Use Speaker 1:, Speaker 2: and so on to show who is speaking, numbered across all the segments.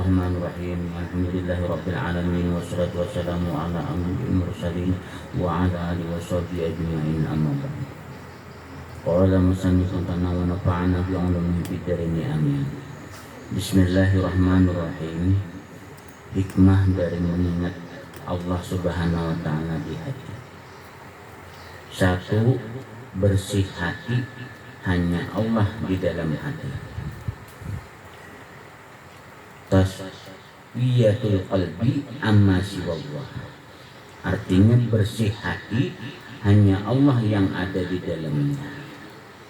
Speaker 1: Bismillahirrahmanirrahim. Alhamdulillahirabbil alamin wassalatu wassalamu ala asyrofil mursalin wa ala alihi washabbihi ajma'in, amma ba'd. Qala musannifun wa nafa'ana bi 'ulumihi fid dharain amin. Bismillahirrahmanirrahim. Hikmah dari mengingat Allah Subhanahu wa taala di hati. 1. Bersih hati, hanya Allah di dalam hati. Tasfiyatul qalbi amma siwallah. Artinya bersih hati, hanya Allah yang ada di dalamnya.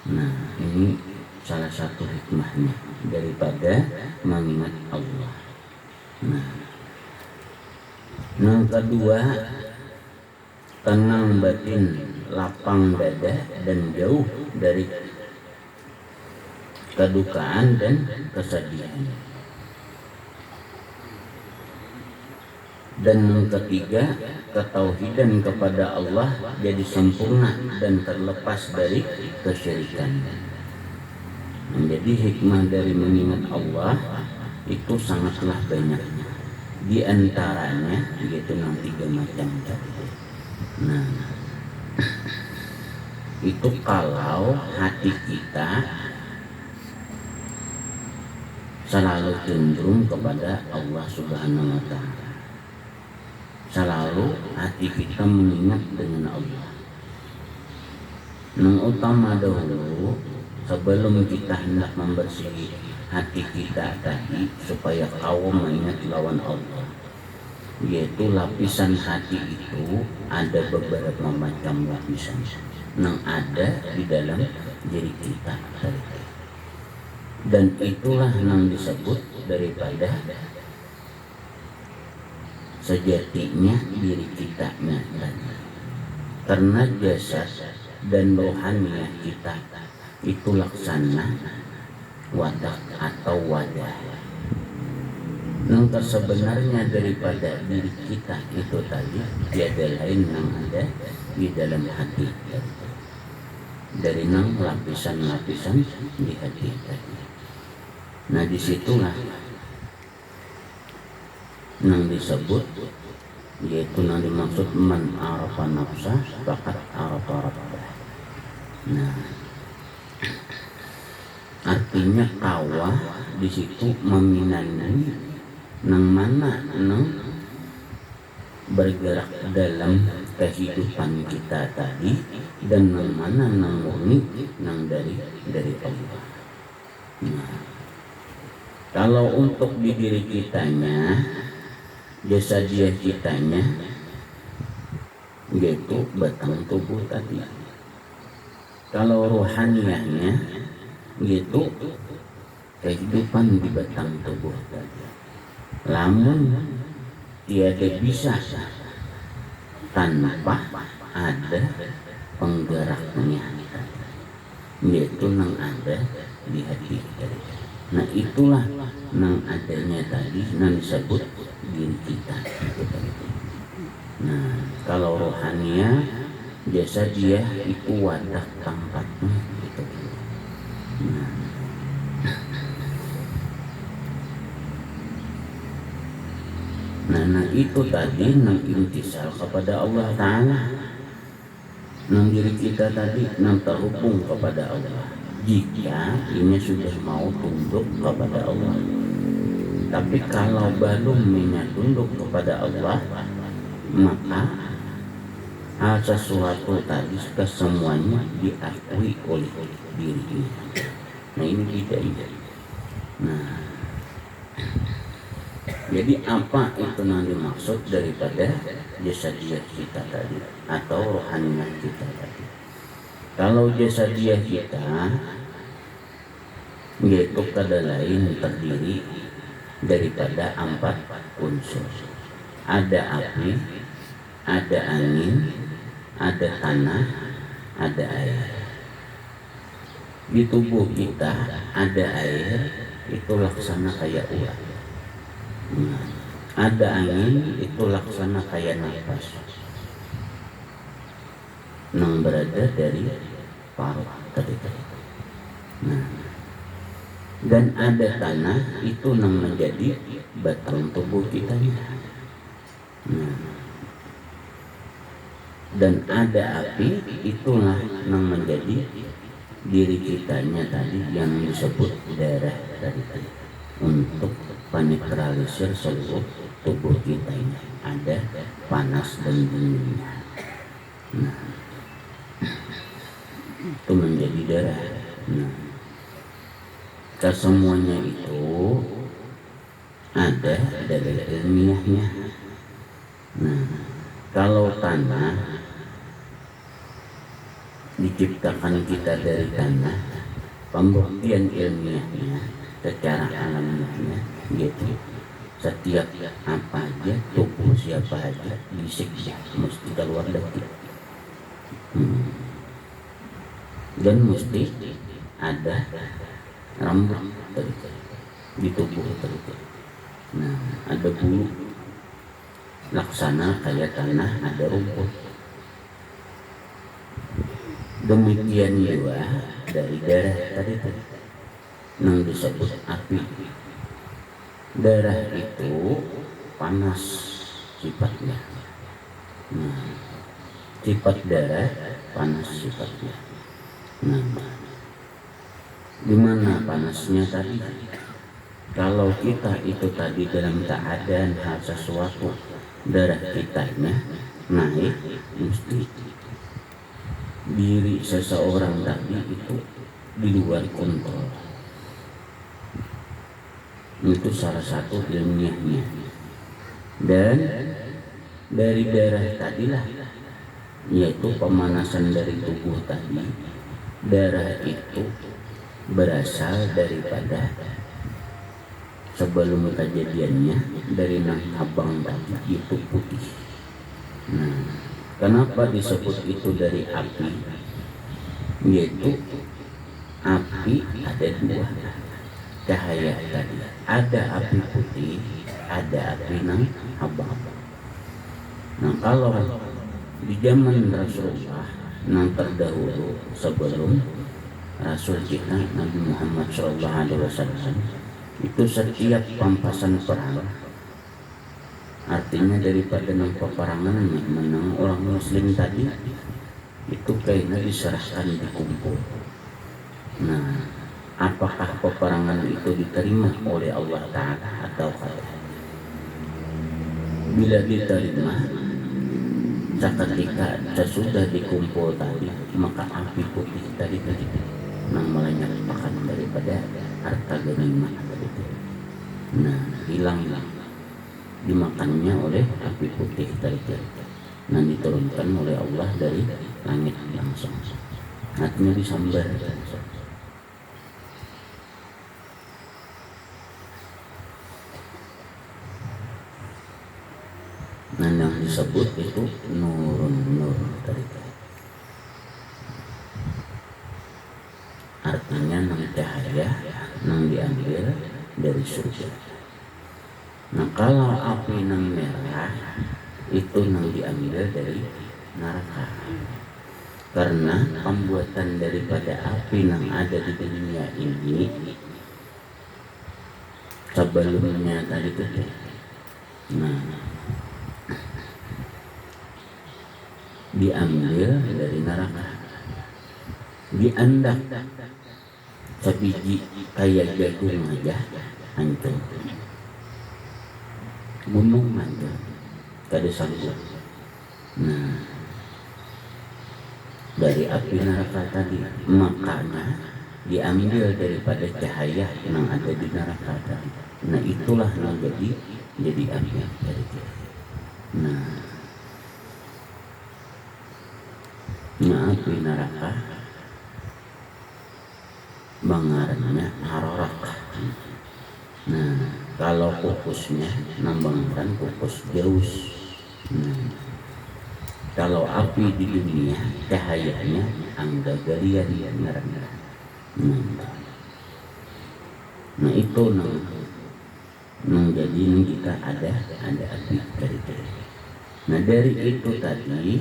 Speaker 1: Nah, ini salah satu hikmahnya daripada mengingat Allah. Nah, yang kedua, tenang batin, lapang dada, dan jauh dari kedukaan dan kesedihan. Dan yang ketiga, ketauhidan kepada Allah jadi sempurna dan terlepas dari kesyirikan. Jadi hikmah dari mengingat Allah itu sangatlah banyaknya. Di antaranya yaitu 3 macam tadi. Nah, itu kalau hati kita selalu cenderung kepada Allah Subhanahu wa taala. Selalu hati kita mengingat dengan Allah. Yang utama dahulu, sebelum kita hendak membersih hati kita tadi supaya kau mengingat lawan Allah, yaitu lapisan hati itu ada beberapa macam lapisan yang ada di dalam diri kita tadi. Dan itulah yang disebut daripada sejatinya diri kita tadi. Karena jasad dan rohaniah kita itu laksana wadah atau wadah. Yang sebenarnya daripada diri kita itu tadi tiada lain yang ada di dalam hati tadi. Dari lapisan-lapisan di hati tadi. Nah, disitulah yang disebut, yaitu yang dimaksud man arafa nafsah faqad arafa rabbah. Nah, artinya kawa di situ meminani nang mana nang bergerak dalam kehidupan kita tadi, dan nang mana nang murni nang dari Allah. Nah, kalau untuk di diri kitanya, jasa dia kitanya yaitu batang tubuh tadi. Kalau rohaniahnya yaitu kehidupan di batang tubuh tadi. Lamun tiada bisa tanpa ada penggeraknya, yaitu yang ada di hati tadi. Nah, itulah yang adanya tadi yang disebut diri kita. Nah, kalau rohania biasa dia itu wadah tempatnya gitu. Nah, itu tadi yang intisal kepada Allah Ta'ala. Yang diri kita tadi yang terhubung kepada Allah. Jika ini sudah mau tunduk kepada Allah. Tapi kalau belum tunduk kepada Allah, maka hal sesuatu tadi kesemuanya diakui oleh dirinya. Nah, ini tidak. Nah, jadi apa itu yang dimaksud daripada jasadiah kita tadi atau rohaniah kita tadi? Kalau jasadiah kita yaitu kada lain terdiri daripada 4 unsur. Ada api, ada angin, ada tanah, ada air. Di tubuh kita ada air, itu laksana kayak uap. Ada angin, itu laksana kayak nafas yang berada dari paru tadi. Nah, Dan ada tanah itu yang menjadi batang tubuh kita. Nah, dan ada api itulah yang menjadi diri kitanya tadi yang disebut darah tadi untuk penetralisir seluruh tubuh kita ini. Ada panas dan dinginnya. Nah, itu menjadi darah. Nah, kesemuanya itu ada dari ilmiahnya. Nah, kalau tanah diciptakan kita dari tanah, pembuktian ilmiahnya secara alamiahnya gitu. Setiap apa aja, tubuh siapa aja disiksa mesti keluar dari dan mesti ada rambut di tubuh itu. Nah, ada bulu laksana kayak tanah, ada rumput. Demikian juga dari darah tadi yang disebut api. Darah itu panas sifatnya. Nah, sifat darah panas sifatnya. Nah, gimana panasnya tadi? Kalau kita itu tadi dalam keadaan hal sesuatu, darah kitanya naik, mesti diri seseorang tadi itu di luar kontrol. Itu salah satu ilmiahnya. Dan dari darah tadilah, yaitu pemanasan dari tubuh tadi. Darah itu berasal daripada sebelum kejadiannya dari nang abang tadi itu putih. Nah, kenapa disebut itu dari api? Yaitu api ada dua cahaya tadi. Ada api putih, ada api nang abang. Nah, kalau di zaman Rasulullah yang terdahulu sebelum Rasul kita Nabi Muhammad SAW, itu setiap pampasan perang, artinya daripada nang peperangan menang orang Muslim tadi itu kayaknya diserahkan dikumpul. Nah, apakah peperangan itu diterima oleh Allah Ta'ala atau tidak? Bila diterima, seketika sesudah dikumpul tadi, maka api putih tadi yang melenyapkan daripada harta ganimah tadi. Nah, hilang dimakannya oleh api putih tadi. Nah, diturunkan oleh Allah dari langit langsung. Artinya disambar. Nah, yang disebut itu nur tadi. Artinya nang cahaya nang diambil dari surga. Nah, kalau api nang merah itu nang diambil dari neraka. Karena pembuatan daripada api nang ada di dunia ini sebelumnya tadi itu. Nah, diambil dari neraka, diandak sebiji kayak jagung aja hancur, gunung hancur, kada sanggup. Nah, dari api neraka tadi, makanya diambil daripada cahaya yang ada di neraka tadi. Nah, itulah yang jadi api dari kita. Nah, api neraka bangarannya harorak. Nah, kalau fokusnya nambangkan fokus Zeus. Nah, kalau api di dunia cahayanya angga galian neraka. Nah, itu nang jadi kita ada api dari itu. Nah, dari itu tadi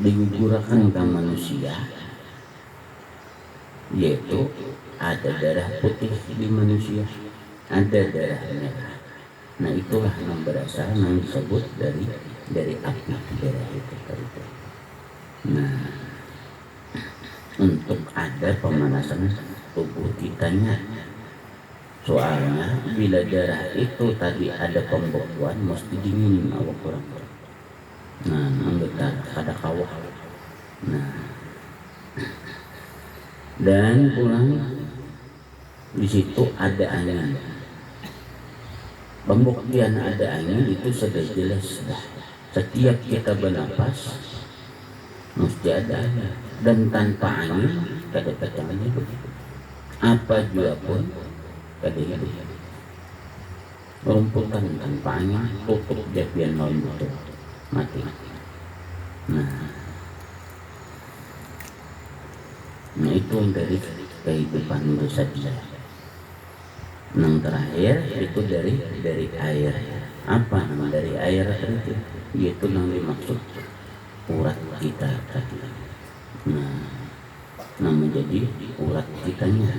Speaker 1: digugurkan ke manusia yaitu ada darah putih di manusia, ada darah merah. Nah itulah yang berasal yang disebut dari api darah itu tadi. Nah untuk ada pemanasan tubuh kitanya, soalnya bila darah itu tadi ada pembekuan mesti dingin awak kurang. Nah menggetar kada kawah. Nah dan pulang di situ ada angin. Pembuktian ada angin itu sudah jelas dah. Setiap kita bernapas mesti ada angin, dan tanpa angin kada pecah hidup. Apa juga pun kada hidup. Rumputan tanpa angin tutup japian malam itu mati. Nah itu dari kehidupan saja. Yang terakhir itu dari air. Apa nama dari air itu? Yaitu yang dimaksud urat kita tadi. Nah menjadi urat kitanya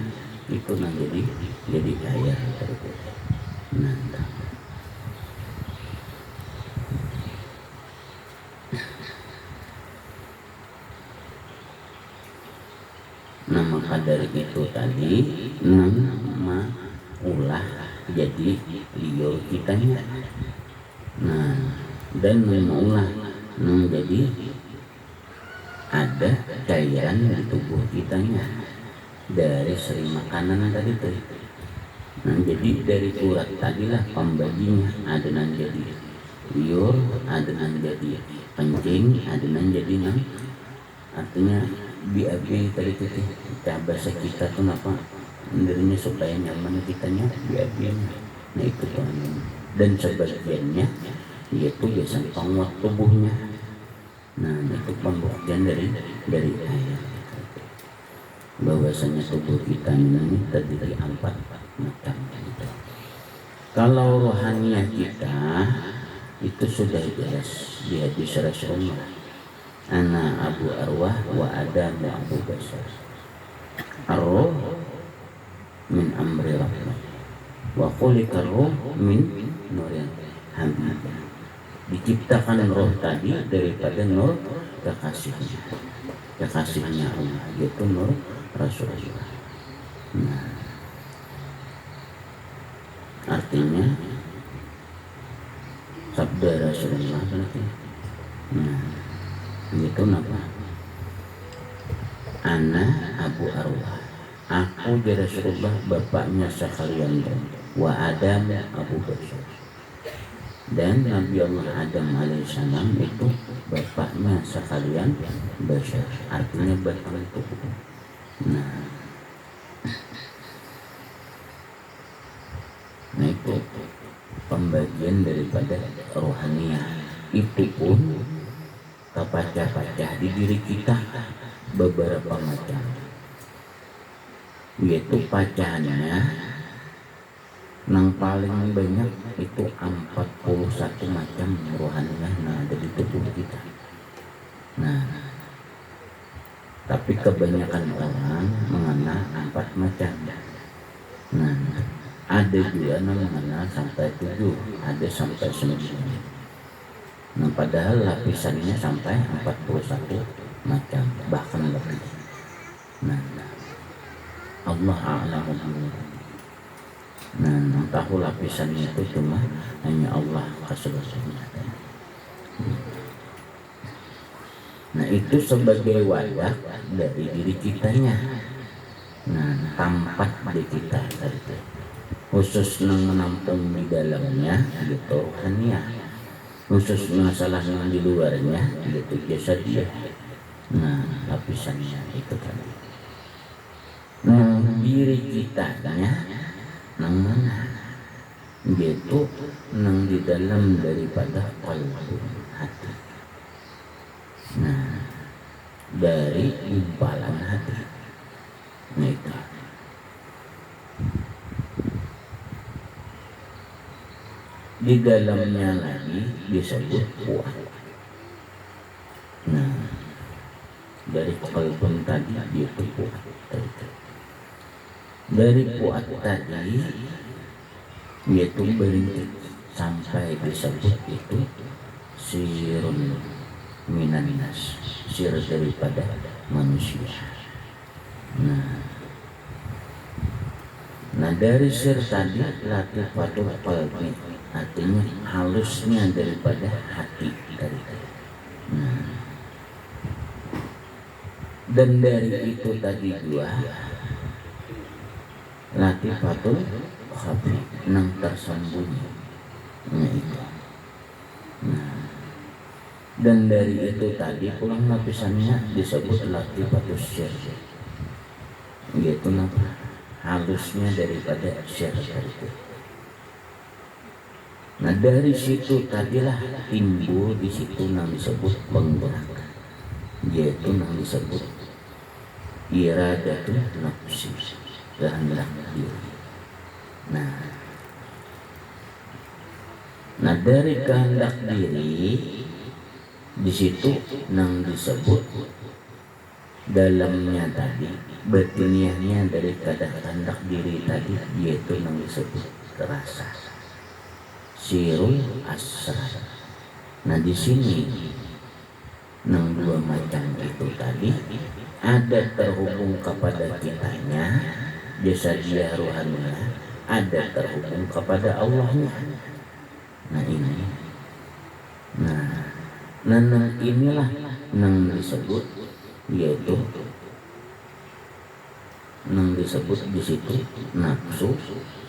Speaker 1: itu yang jadi air tadi. Nah maka dari itu tadi nama ulah jadi liur kitanya. Nah dan nama ulah jadi ada cairan di tubuh kitanya dari seri makanan tadi tuh. Nah jadi dari urat tadilah pembaginya, ada yang jadi liur, ada yang jadi kencing, ada yang jadi artinya BAB tadi tuh bahasa kita tuh apa mendernya supaya nyaman kitanya BAB-nya. Nah itu tuh dan sebagiannya yaitu biasa penguat tubuhnya. Nah itu pembuktian dari air bahwasanya tubuh kita ini terdiri 4 macam. Kalau rohaniah kita itu sudah jelas di hadis Rasulullah, ana abu arwah wa adam wa abu basar. Ar-ruh min amri rabbih wa khuliqar ruh min nurin hamid. Diciptakan roh tadi daripada nur kekasihnya Allah, yaitu nur Rasulullah. Nah artinya sabda Rasulullah berarti. Nah itu apa? Ana abu arwah, aku jadi Rasulullah bapaknya sekalian, wa Adam abu basar, dan Nabi Allah Adam alaihissalam itu bapaknya sekalian basar, artinya batang tubuh. Nah itu pembagian daripada rohaniah. Itu pun terpecah-pecah di diri kita beberapa macam, yaitu pacahannya yang paling banyak itu 41 macam rohaniah yang ada di tubuh kita. Nah tapi kebanyakan orang mengenal 4 macam. Nah ada juga yang mengenal sampai 7, ada sampai 9. Nah padahal lapisannya sampai 41 macam, bahkan lebih. Nah Allah a'lamu. Nah tahu lapisannya itu cuma hanya Allah keseluruhannya. Nah itu sebagai wadah dari diri kitanya. Nah tampak di kita tadi, khusus menampung di dalamnya gitu rohaniah, khusus masalah yang di luarnya gitu jasadiah. Nah lapisannya itu tadi. Nah diri kitanya nang mana gitu, nang di dalam daripada qalbu hati. Nah dari gumpalan hati. Nah itu di dalamnya lagi disebut kuat. Nah dari qalbu tadi itu kuat. Dari puat tadi yaitu berintik sampai disebut itu sirun minanas, sir daripada manusia. Nah dari sir tadi latifatul qalbi, artinya halusnya daripada hati tadi. Dan dari itu tadi dua latifatul khafi, nang tersembunyi. Dan dari itu tadi pulang lapisannya disebut latifatul syir, yaitu halusnya daripada syir itu. Nah dari situ tadilah timbul di situ nang disebut penggerak, yaitu nang disebut iradatul nafsi, kehendak diri. Nah dari kehendak diri di situ nang disebut dalamnya tadi batiniahnya dari kehendak diri tadi, yaitu nang disebut terasa sirul asrar. Nah di sini nang dua macam itu tadi ada terhubung kepada kitanya jasa dia rohaninya, ada terhubung kepada Allahnya. Nah ini nah inilah nang disebut, yaitu nang disebut di situ nafsu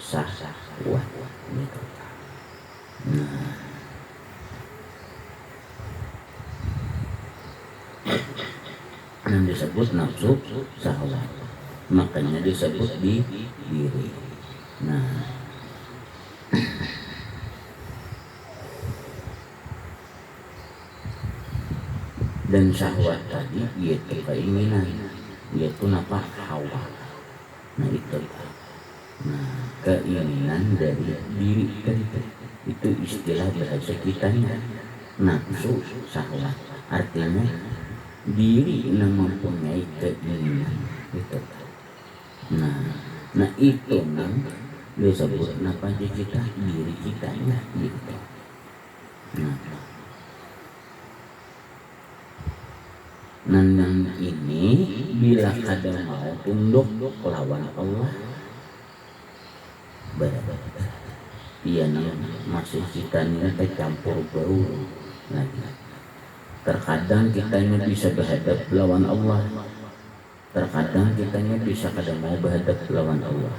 Speaker 1: syahwat. Yang disebut nafsu syahwat, makanya disebut di diri. Dan syahwat tadi yaitu keinginan, yaitu apa? Hawa. Itu keinginan dari diri tadi, itu istilah bahasa kitanya nafsu syahwat, artinya diri yang mempunyai keinginan itu. Nah itu nang disebut apa kita, diri kitanya gitu. Nah ini bila kada mau tunduk lawan Allah, iya masih kitanya tercampur bau lagi. Terkadang kitanya bisa berhadap lawan Allah, terkadang kitanya bisa kada mau berhadap lawan Allah.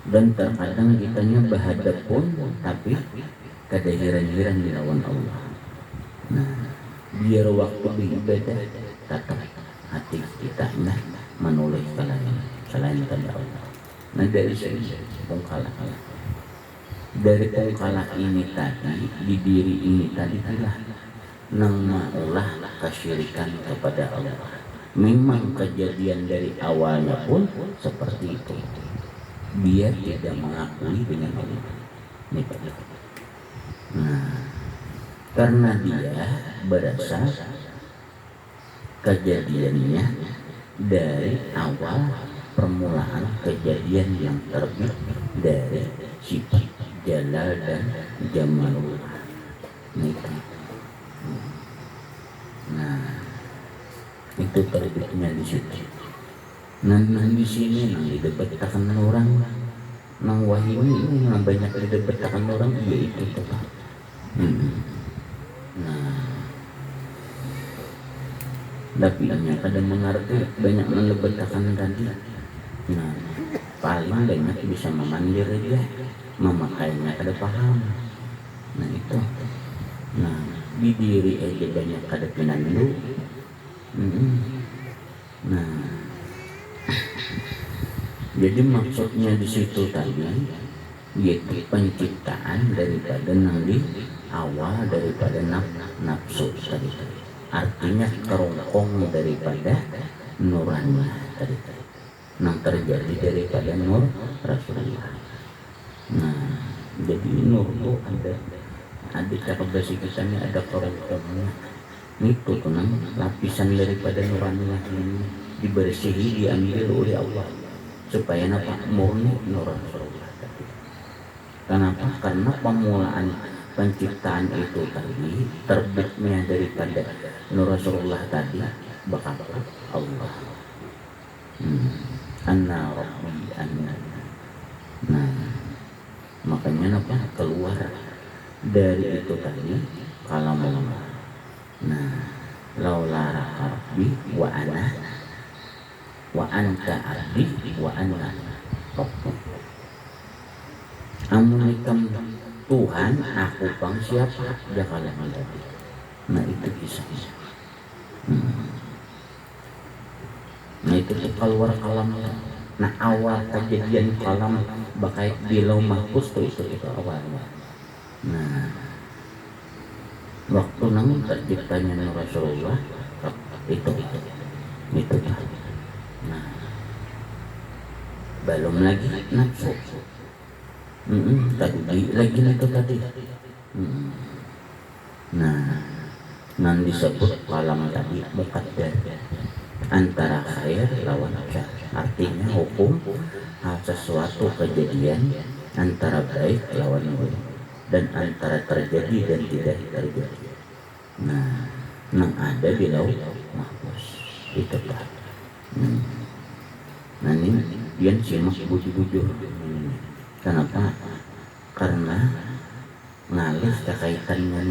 Speaker 1: Dan terkadang kitanya berhadap pun tapi kada hiran-hiran di lawan Allah. Biar waktu beribadah tetap hati kita menoleh selain kepada Allah. Nah dari sini pengkalah. Dari pengkalah ini tadi, di diri ini tadi adalah nang maulah kesyirikan kepada Allah. Memang kejadian dari awalnya pun seperti itu. Dia tidak mengakui dengan Allah. Karena dia berasal kejadiannya dari awal permulaan kejadian yang terbit dari sifat jalal dan jamalullah. Itu terbitnya di situ. Di sini nang didebetakan orang, nang wahyu ini nang banyak didebetakan orang, yaitu tetap. Tapi hanya kadang mengerti banyak melebetakan tadi. Paling banyak bisa memandir aja, memakainya kada paham. Itu. Di diri aja banyak kada pinandu. Jadi maksudnya di situ tadi yaitu penciptaan daripada nang di awal daripada nafsu tadi. Artinya kerongkong daripada nurani tadi yang terjadi daripada nur Rasulullah. Jadi nur itu ada cara bahasa kisahnya, ada kerongkongnya. Itu tuh lapisan daripada nurani ini. dibersihi, diambil oleh Allah supaya napa murni nur Rasulullah tadi. Kenapa? Karena pemulaan penciptaan itu tadi terbitnya daripada nur Rasulullah tadi bakal Allah. Anna Rabbi anna. Nah, makanya apa keluar dari itu tadi kalam Allah. Nah, laula rabbi wa ana wa anta abdi wa ana rabbi. Amun ikam Tuhan, aku bang siapa dia kalam tadi. Nah itu kisahnya. Nah itu keluar kalam. Nah awal kejadian kalam bakal di Lauh Mahfuz itu awalnya. Nah waktu nang terciptanya Rasulullah itu. Nah belum lagi nafsu. Tadi lagi itu tadi. Nah nan disebut kalam tadi muqaddar antara khair lawan syar. Artinya hukum sesuatu kejadian antara baik lawan buruk dan antara terjadi dan tidak terjadi. Nah, yang ada di Lauh Mahfuz itu Pak. Nah ini dia simak bujur-bujur. Kenapa? Karena ngalis kaitannya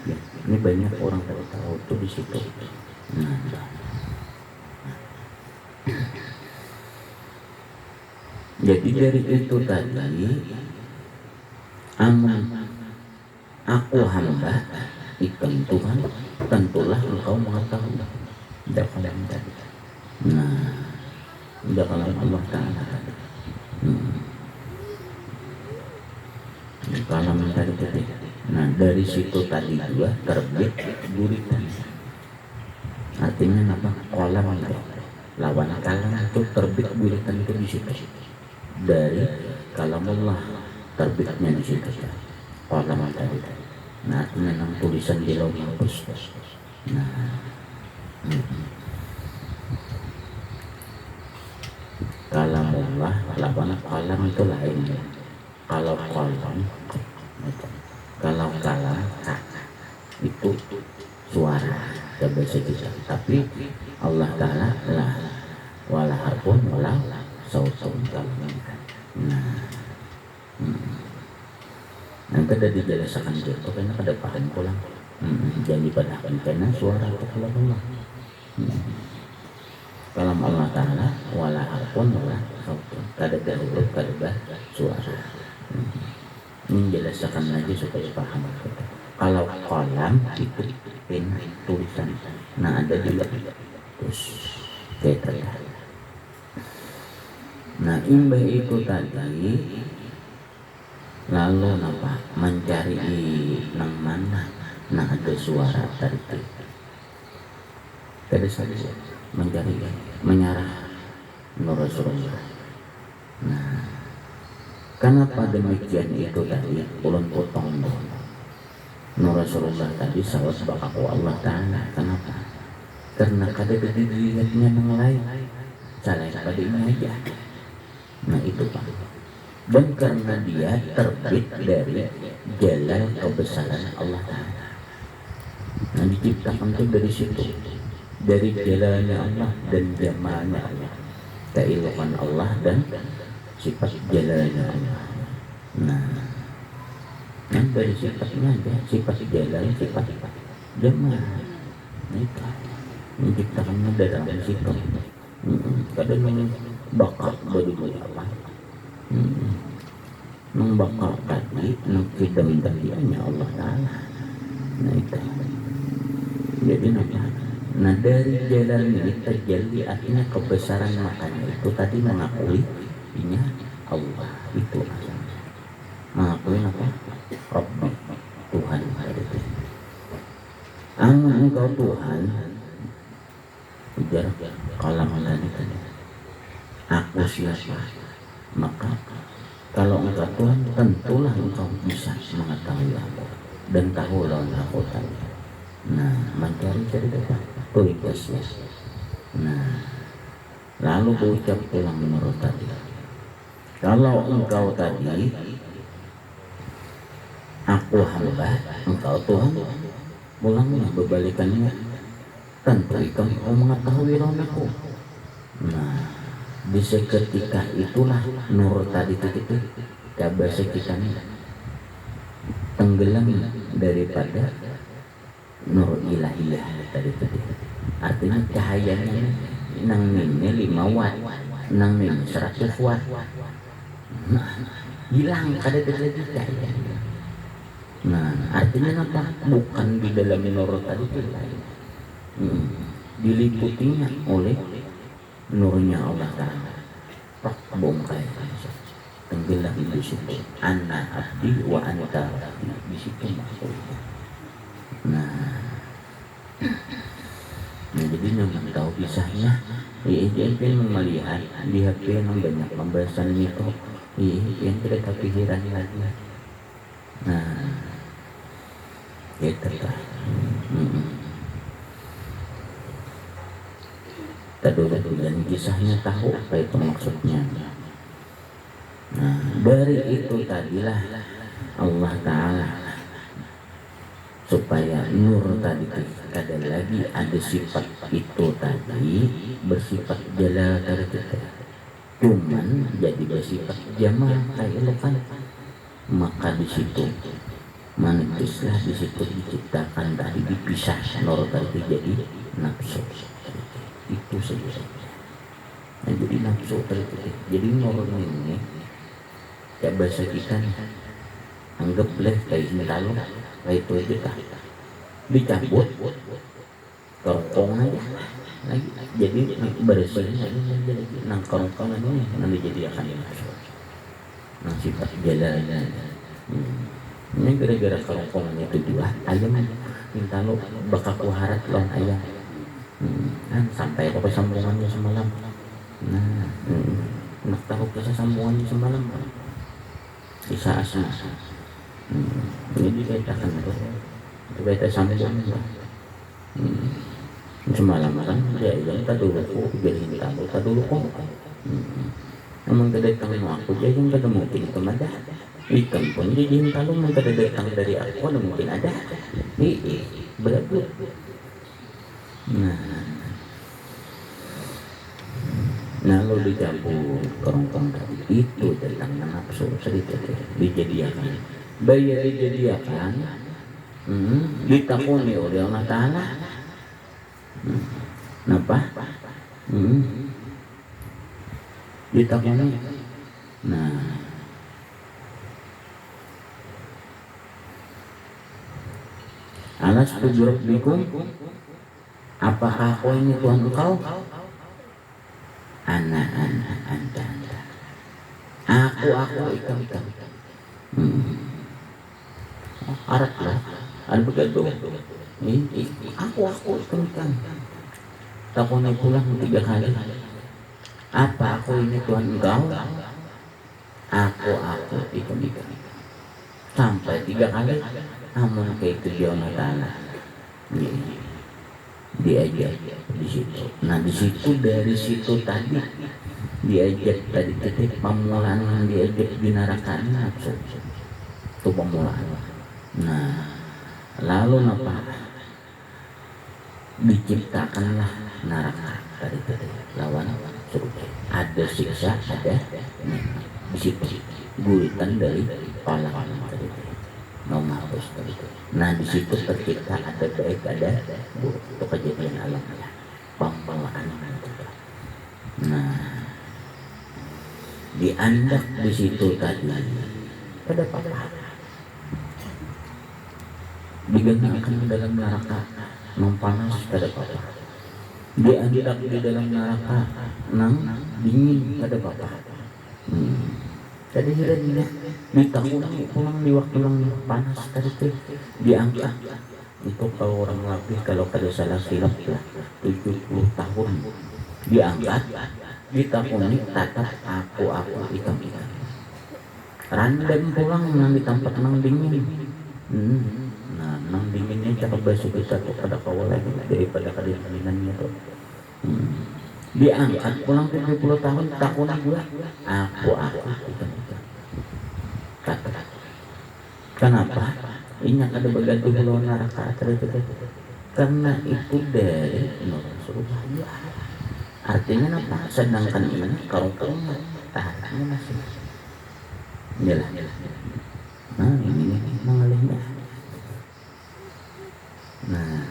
Speaker 1: ya. Ini banyak orang tahu tuh di situ. Nah, jadi dari itu tadi aman aku hamba ikan Tuhan tentulah engkau mengetahui dalam tadi. Nah dalam Allah Ta'ala kalam tadi. Nah dari situ tadi juga terbit guritan. Artinya apa? Kolam lawan kalam itu terbit guritan itu di situ. Dari kalam Allah terbitnya di situ. Kolam tadi. Nah memang tulisan di Lauh Mahfuz. Nah kalam Allah lawan kalam itu lain. Kalau kalam itu suara bahasa kita, tapi Allah Ta'ala lah wala harfun wala sautun kalam. Nah nanti ada dijelaskan gitu karena pada paham pulang jangan dipadahkan karena suara itu kalam Allah. Kalam Allah Ta'ala wala harfun wala sautun, kada huruf kada suara. Menjelaskan lagi supaya paham kita. Kalau kolam itu pena tulisan, nah ada juga terus kita. Nah imbah itu tadi lalu apa mencari nang mana nah ada suara tadi saja mencari menyarah Nur Rasulullah. Nah kenapa demikian itu tadi ulun potong Nur Rasulullah tadi sawat bakaku Allah Ta'ala. Kenapa? Karena kada dilihatnya yang lain salah pada ini aja. Nah itu Pak. Dan karena dia terbit dari jalan kebesaran Allah Ta'ala. Nah diciptakan itu dari situ, dari jalannya Allah dan jamalnya Allah, keilahan Allah dan sifat jalannya Allah. Nah dari sifatnya aja, sifat jalan, sifat jamal. Nah itu menciptakannya dalam sifat. Kadang bakal dari apa? Membakar tadi, mengkidam tadi hanya Allah Ta'ala. Nah itu. Jadi nah dari jalan ini terjadi artinya kebesaran, makanya itu tadi mengakui ini Allah itu mengakui apa? Rabbi Tuhan itu. Engkau Tuhan ujar kalam tadi aku siapa, maka kalau engkau Tuhan tentulah engkau bisa mengetahui aku dan tahu lawan aku tadi. Nah mencari dari depan tugasnya. Nah Lalu berucap pulang menurut tadi, kalau engkau tadi aku hamba, engkau Tuhan, mulangnya berbalikannya, tentu engkau mengetahui aku. Nah, di seketika itulah nur tadi itu bahasa kita nih tenggelam daripada nur ilahiyah tadi. Artinya cahayanya nang ini 5 watt, nang ini 100 watt. Nah, hilang kada lagi cahaya. Nah, artinya apa? Bukan di dalam nur tadi itu lain. Diliputinya oleh nurnya Allah Ta'ala. Pak bongkai tenggelam di situ. Ana abdi wa anta abdi, di situ maksudnya. Nah, jadi memang tahu kisahnya. Dia melihat di HP yang banyak pembahasan itu. Yang tidak kepikiran lagi. Nah, itu lah. Tadi dan kisahnya tahu apa itu maksudnya. Nah, dari itu tadilah Allah Ta'ala supaya nur tadi kada lagi ada sifat itu tadi bersifat jalal dari kita, cuman jadi bersifat jamal kayak kan. Maka di situ manusia di situ diciptakan tadi dipisah nur tadi jadi nafsu. Itu saja. Nah, jadi nafsu tadi jadi nur ini ya bahasa kita nih, anggaplah kayak lalu kayak itu aja kah dicabut kerongkong aja lagi jadi bersihnya ini jadi nang kerongkongan ini nanti jadi akan masuk nang sifat jalannya. Ini gara-gara kerongkongan itu dua ayam minta lo bakal kuharat lawan ayam. Kan sampai apa sambungannya semalam. Nah, nak tahu kisah sambungannya semalam kisah asli. Jadi kita akan kita sambung semalam kan dia yang tadi dulu aku jadi tahu tadi dulu kok namun kedatangan aku dia yang kada mungkin kemana ikan pun dia yang tahu mau kada datang dari aku ada mungkin ada berapa. Nah lo dicampur kerongkong tadi itu tentang nafsu sedikit dijadikan bayar dijadikan ditakuni oleh Allah Ta'ala. Kenapa? Ditakuni. Nah, alas tujurbikum, apakah aku ini Tuhan engkau? Ana anta. Aku ikam. Arat lah, begitu. Aku ikam. Takon pulang 3 kali. Apa aku ini Tuhan engkau? Aku ikam. Sampai 3 kali. Namun kayak itu dia Allah Ta'ala. Diajak di situ. Nah di situ dari situ tadi diajak tadi ketik pemulaan yang diajak di neraka nafsu itu pemulaan. Nah lalu apa? Diciptakanlah neraka tadi lawan surga. Ada siksa, ada di situ guritan dari pahlawan tadi. Nomahus tadi. Nah di situ tercipta ada baik ada buruk. Itu kejadian alam ya. Pembalaan itu. Nah diandak di situ tadi ada apa? Digantungkan dalam neraka panas kada apa? Diandak di dalam neraka nang dingin kada apa? Tadi sudah ditakuni pulang di waktu yang panas tadi tuh diangkat itu kalau orang lapis kalau kada salah silap lah 70 tahun diangkat ditakuni tatap aku ikam random pulang nang di tempat nang dingin. Nah nang dinginnya cakap bahasa kita tuh kada kawalai daripada kadinginannya tuh. diangkat pulang 70 tahun takun gua aku kata kenapa ini ada berganti pulau neraka karena itu dari Rasulullah. Artinya apa? Sedangkan ini kalau tahannya masih jelas. Nah ini mengalihnya. Nah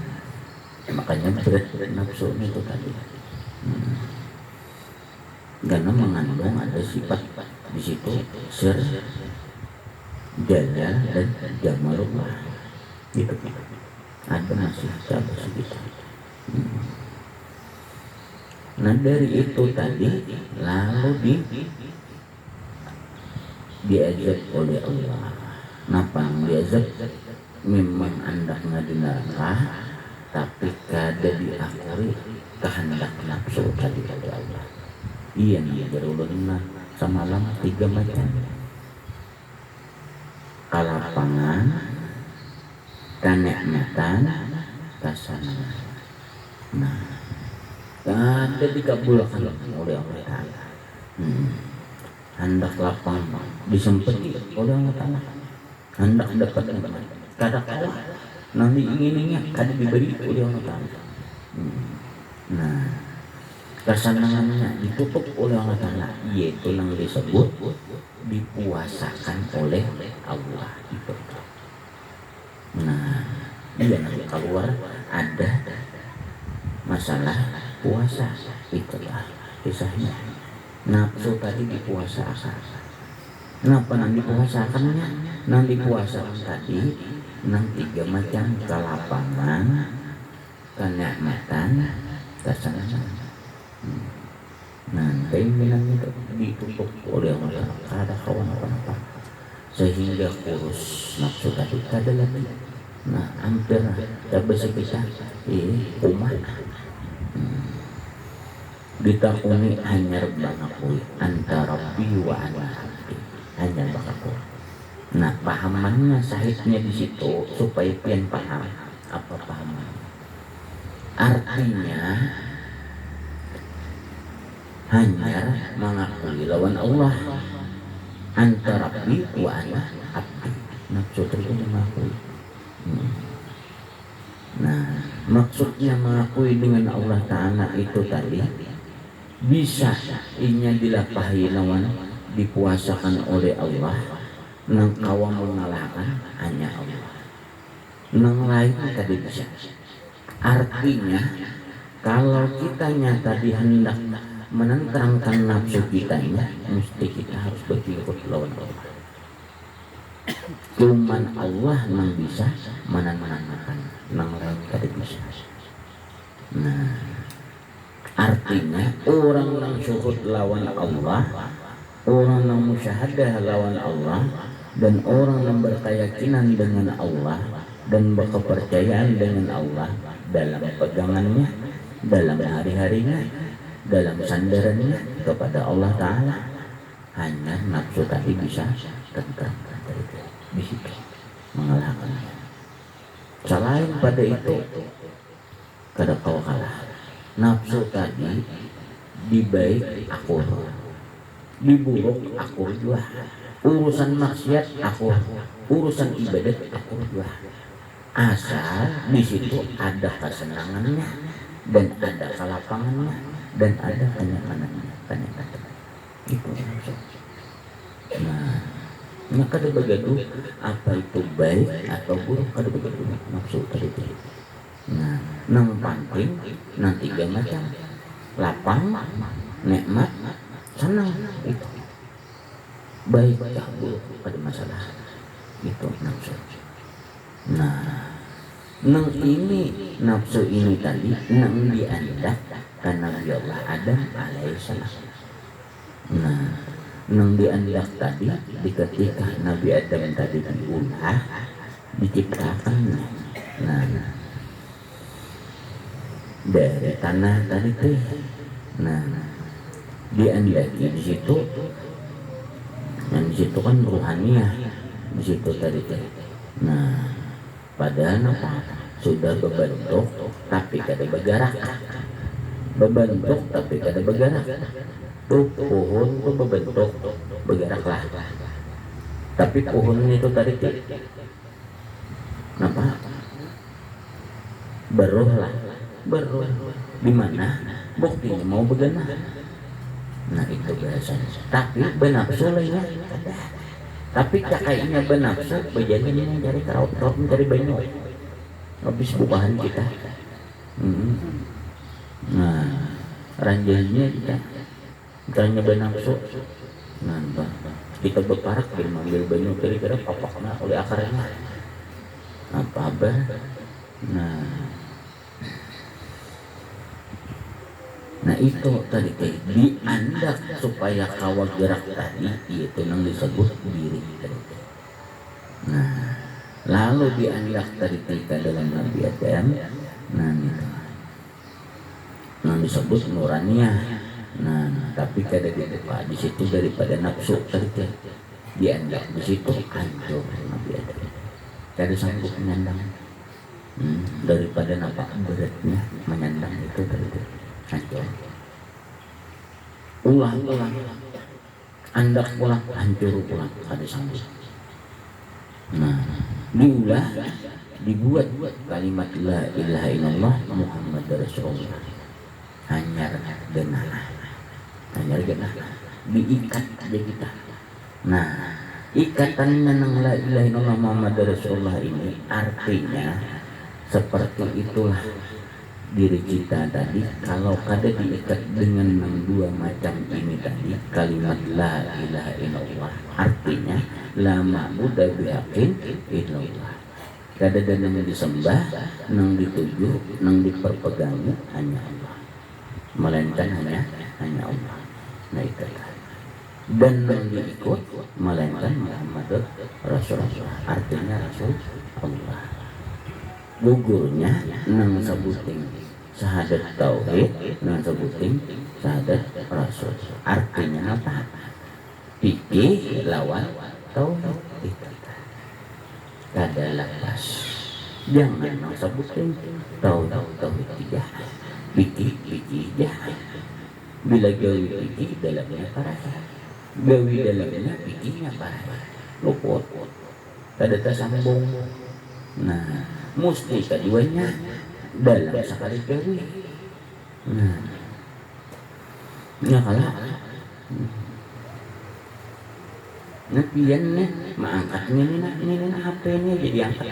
Speaker 1: makanya berat nafsu itu tadi. Karena mengandung ada sifat di situ sir, jalal dan jamalullah. Gitu. Ada masih ada segitu. Nah dari itu tadi lalu diajak oleh Allah. Napa diajak? Memang hendak ngadinarka, tapi kada diakuri kehendak nafsu tadi oleh Allah. Iya nih berulunna semalam 3 macam. Kalapangan, kanikmatan, kasanana. Nah, kada dikabulkan oleh Allah Ta'ala. Hendak lapang disempeti oleh Allah Ta'ala. Hendak dapat kada kalah. Nanti inginnya kada diberi oleh Allah Ta'ala. Nah, kesenangannya ditutup oleh Allah Ta'ala, yaitu yang disebut dipuasakan oleh Allah itu. Nah, dia nanti keluar ada masalah puasa, itulah kisahnya. Nafsu tadi dipuasakan. Kenapa nanti puasakannya? Nanti puasakan tadi nang 3 macam kelapangan, kenikmatan, kesenangan. Nanti bilang itu ditutup oleh Allah, kada kawan apa sehingga kurus nafsu tadi kada lagi. Nah hampir coba kita umat ditakuni hanya bangakui antara Rabbi wa ana abdi, hanya bangakui. Nah pahamannya sahihnya di situ supaya pian paham apa pahaman. Artinya hanya mengakui lawan Allah antara Rabbi wa ana abdi. Nafsu itu mengakui. Nah maksudnya mengakui dengan Allah Ta'ala itu tadi bisa inya dilapahi lawan dipuasakan oleh Allah. Nang kawam mengalahkan hanya Allah. Nang lain tadi bisa. Artinya kalau kita nyata dihendak menentangkan nafsu kitanya, mesti kita harus berikut lawan Allah. Cuman Allah yang bisa menentangkan, nang lain kada bisa. Nah, artinya orang yang syuhud lawan Allah, orang yang musyahadah lawan Allah, dan orang yang berkeyakinan dengan Allah dan berkepercayaan dengan Allah dalam pegangannya, dalam hari-harinya, dalam sandarannya kepada Allah Ta'ala, hanya nafsu tadi bisa tentang di situ mengalahkannya. Selain pada itu kada kau kalah. Nafsu tadi dibaik akur, diburuk akur juga. Urusan maksiat akur, urusan ibadat akur juga. Asal di situ ada kesenangannya dan ada kelapangannya dan ada kenyamanannya. Itu nafsu. Nah, maka ada begitu apa itu baik atau buruk, ada begitu nafsu tadi. Nah, nang penting nang 3 macam lapang, nikmat, senang itu. Baik atau buruk pada masalah itu nafsu. Nah, nang ini nafsu ini tadi nang diandak karena Nabi Allah Adam alaihissalam. Nah, nang diandak tadi di ketika Nabi Adam tadi diulah diciptakan. Nah, dari tanah tadi tuh. Nah, diandaki di situ. Dan di situ kan ruhaniah di situ tadi tuh. Nah, padahal apa? Sudah berbentuk tapi kada bergerak. bebentuk tapi kada bergerak. Tuh pohon tuh berbentuk bergeraklah. Tapi pohon itu tadi kenapa? Beruh lah, beruh. Di mana? Buktinya mau bergenah. Nah itu biasanya. Tapi benafsu lainnya ada. Tapi kakaknya benafsu, bejanya mencari keraut-keraut mencari banyak. Habis bukahan kita. Nah, ranjangnya kita tanya benafsu. Nah, kita berparak mengambil banyak kira-kira papaknya oleh akarnya. Apa? Nah itu tadi diandak supaya kawal gerak tadi itu nang disebut diri tadi. Nah lalu diandak tadi kita dalam Nabi Adam. Nah itu nang disebut nuraniyah. Nah tapi kada dibuka di situ daripada nafsu tadi diandak di situ hancur Nabi Adam. Kada sanggup menyandang daripada nampak beratnya menyandang itu tadi hancur. Ulang andak ulang hancur ulang kada sanggup. Nah dibuat kalimat la ilaha illallah Muhammad Rasulullah hanyar genah diikat aja kita. Nah ikatan nang la ilaha illallah Muhammad Rasulullah ini artinya seperti itulah diri kita tadi. Kalau kada diikat dengan dua macam ini tadi, kalimat la ilaha illallah artinya la ma'budu bihaqqin illallah. Kada ada yang disembah, nang dituju, nang diperpegangi hanya Allah, melainkan hanya Allah. Nah itu dan nang diikut melainkan Muhammad Rasulullah artinya Rasul Allah. Gugurnya nang sebuting syahadat tauhid, nang sebuting syahadat rasul. Artinya apa? Fikih lawan tauhid. Kada lepas. Jangan nang sebuting tauhid tidak. Fikih jahat. Bila gawi fikih dalamnya parah. Gawi dalamnya fikihnya parah. Luput. Kada tersambung. Nah mesti keduanya dalam sekali gawi. Nah kalau pian nih mengangkat ini HP ini jadi angkat.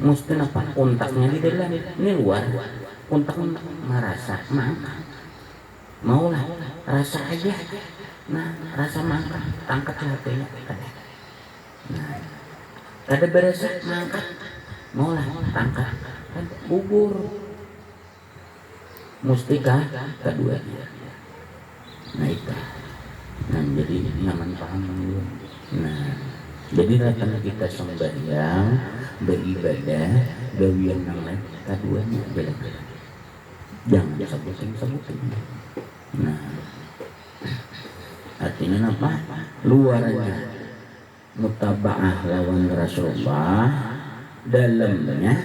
Speaker 1: Mesti apa kontaknya di dalam ini luar kontak merasa mangkat. Maulah rasa aja. Nah rasa mangkat angkat HP-nya kada. Nah kada berasa mangkat. Maulah tangkap kan gugur mustika keduanya. Nah itu jadi nyaman paham dulu. Nah jadi datang kita sembahyang beribadah gawian yang lain keduanya beda-beda, jangan sebutin. Nah artinya apa? Luarnya mutaba'ah lawan Rasulullah, dalamnya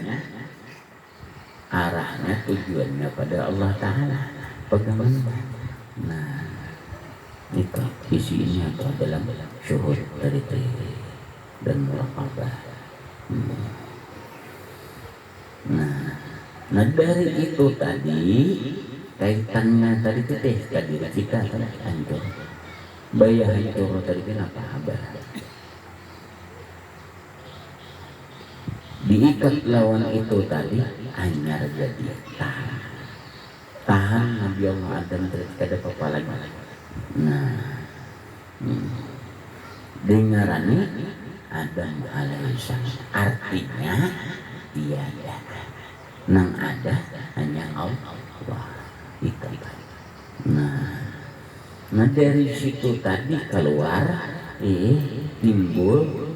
Speaker 1: arahnya tujuannya pada Allah Ta'ala, pegangan. Nah itu isinya itu dalam syuhud dari dan muraqabah. Nah dari itu tadi kaitannya tadi tadi kita tadi hancur bayah hancur tadi kenapa habar diikat lawan itu tadi hanya jadi tahan Nabi Allah Adam tidak ada apa lagi. Nah dengarani Adam alaihissalam artinya tiada, nang ada hanya Allah itu. Nah dari situ tadi keluar timbul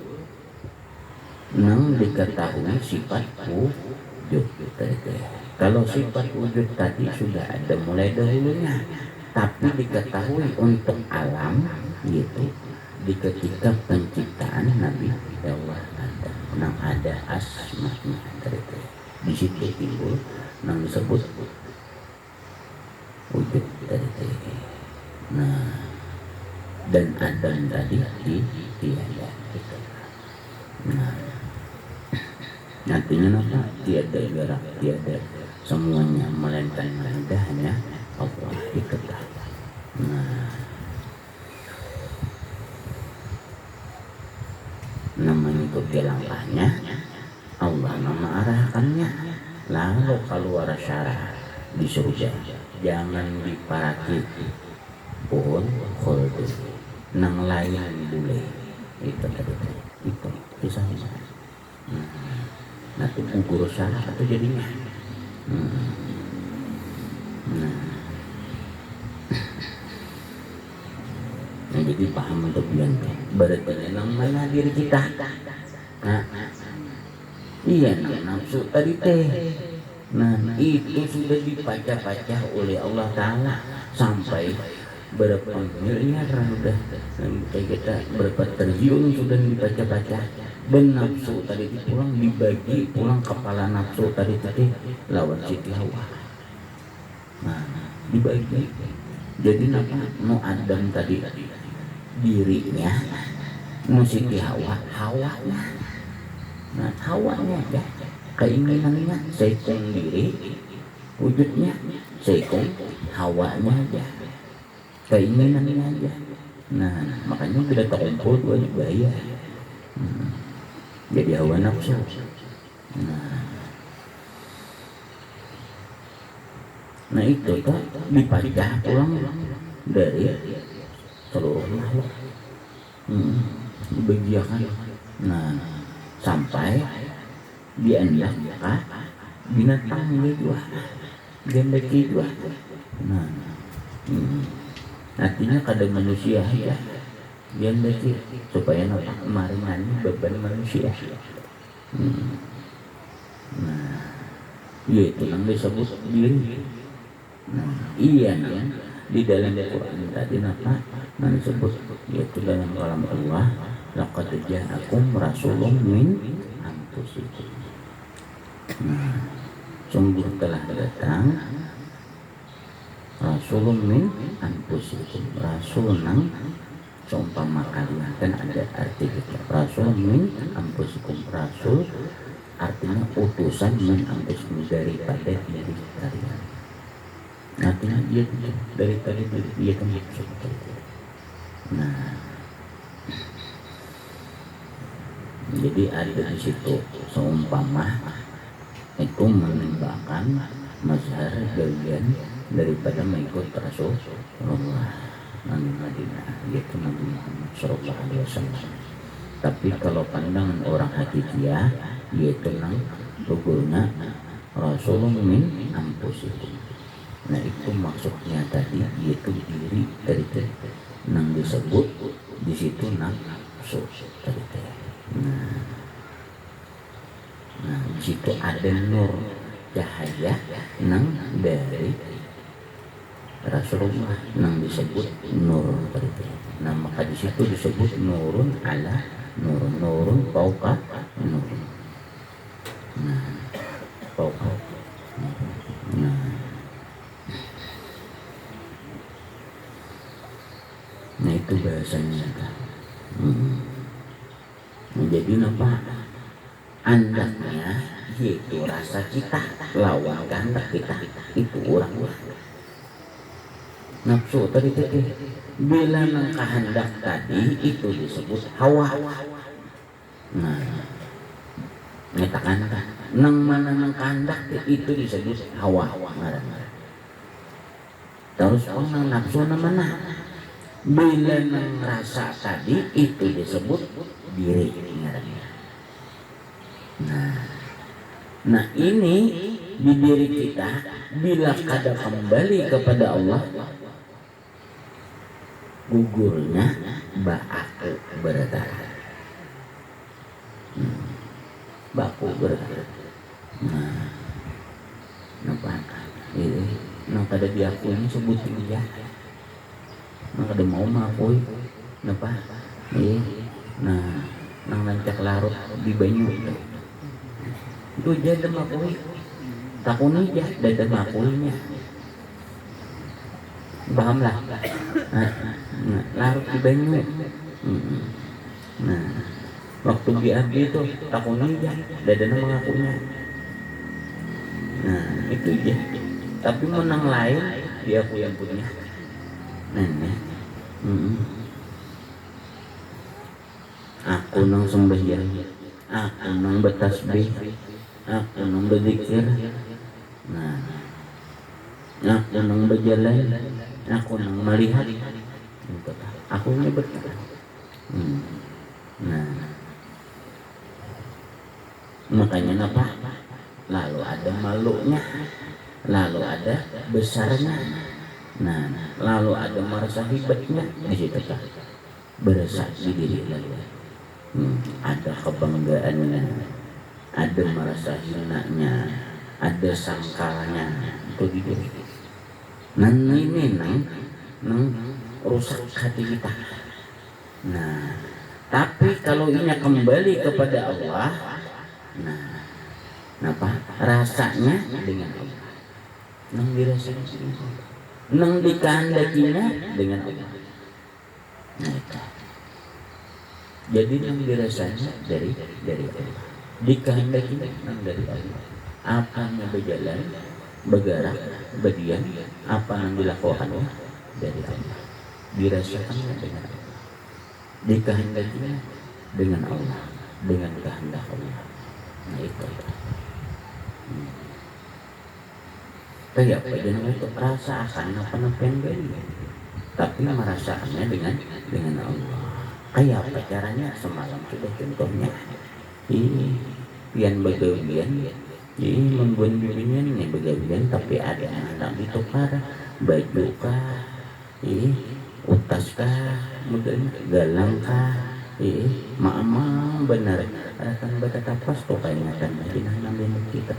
Speaker 1: nang diketahui sifat wujud tadi. Kalau sifat wujud tadi sudah ada mulai dahulunya, tapi diketahui untuk alam gitu di ketika penciptaan Nabi Allah Adam nang ada asma tadi. Di situ timbul nang disebut Adam tadi tiada itu. Nah, artinya apa? Tiada gerak, tiada semuanya melainkan ada hanya Allah itu. Nah, namanya ikuti langkahnya Allah, nama arahkannya. Lalu keluar syarah di surga jangan diparaki pun khuldu nang layan bule itu kisahnya. Nanti gugur salah atau jadinya. Nah, jadi paham untuk bilang berarti nang mana diri kita. Nah, iya nafsu tadi teh. Nah, itu sudah dibaca-baca oleh Allah Ta'ala sampai berapa miliar sudah, kayak kita berapa triliun sudah dibaca-baca. Dan nafsu tadi pulang dibagi pulang kepala nafsu tadi lawan Siti Hawa. Nah, dibagi. Jadi apa? No Adam tadi dirinya, no Siti Hawa hawanya. Nah, hawanya ya keinginannya seikung diri, wujudnya seikung hawanya aja, keinginannya aja. Nah, makanya tidak terkumpul banyak bahaya. Jadi hawa nafsu. Nah itu tuh dipajah pulang dari seluruh makhluk. Dibagiakan. Nah, sampai dianjak binatang juga, gendeki juga. Nah, artinya kadang manusia aja gendeki supaya apa kemarin beban manusia. Nah, itu yang disebut diri. Nah, iya nih di dalam Al-Quran tadi apa disebut yaitu dalam kalam Allah laqad ja'akum rasulun min anfusikum. Nah, sungguh telah datang rasulun min anfusikum, rasul nang seumpama kalian. Kan ada arti gitu, rasul min anfusikum, rasul artinya utusan min anfusikum daripada diri kalian. Artinya dia dari tadi dia kan seperti itu. Nah, jadi ada di situ seumpama itu menembakkan mazhar bagian daripada mengikut Rasulullah Nabi Madinah, yaitu Nabi Muhammad Sallallahu Alaihi Wasallam. Tapi kalau pandangan orang hakikiyah yaitu nang lugurna Rasulun min anfusikum. Nah itu maksudnya tadi yaitu diri dari nang disebut di situ nafsu tadi. Nah di situ ada nur cahaya nang dari Rasulullah nang disebut nur tadi. Nah maka di situ disebut nurun ala nurun fauqa nur. Nah fauqa. Nah itu bahasanya. Jadi apa? Andaknya yaitu rasa kita lawan kehendak kita itu orang. Nafsu tadi bila nang kehendak tadi itu disebut hawa. Nah, nyatakan nang mana nang kehendak itu disebut hawa. Terus nang nafsu mana? Bila nang rasa tadi itu disebut diri. Nah ini di diri kita bila kada kembali kepada Allah gugurnya ba'aku berdarah. Baku berdarah. Nah, nampak ini nang kada diakui sebut dia. Nang kada mau mengakui, nampak nah nang nancak larut di banyu itu jadi mengakui takuni aja dan mengakuinya. Pahamlah. Nah, larut di banyu. Nah, waktu di abdi itu takutnya dadana mengakunya. Nah, itu dia. Tapi menang lain dia aku yang punya. Nah, aku nang sembahyang, aku nang bertasbih, aku nang berzikir. Nah, aku nang berjalan, aku nang melihat. Aku ini berjalan. Nah, makanya apa? Lalu ada malunya, lalu ada besarnya. Nah, lalu ada merasa hebatnya di situ kan. Berasa di diri lalu. Ada kebanggaannya, ada merasa hinanya, ada sangkalnya itu di diri. Nah ini nang rusak hati kita. Nah, tapi kalau ini kembali kepada Allah, nah, apa rasanya dengan Allah? Nang dirasakan, nang dikehendakinya dengan Allah. Nah itu. Jadi nang dirasanya dari Allah. Dikehendakinya nang dari Allah. Apa yang berjalan, bergerak, berdiam, apa yang dilakukannya dari Allah. Dirasakannya dengan Allah. Dikehendakinya dengan Allah, dengan kehendak Allah. Nah itu. Kayak apa jangan itu rasa akan apa yang beri, tapi merasakannya dengan Allah. Kayak apa caranya? Semalam sudah contohnya. Ini pian begawian, ini membuat bimbingan nih begawian, tapi ada anak ditukar baju kah, utas kah, model galang kah, mama benar. Akan baca tapas tuh kayaknya kan nabi kita.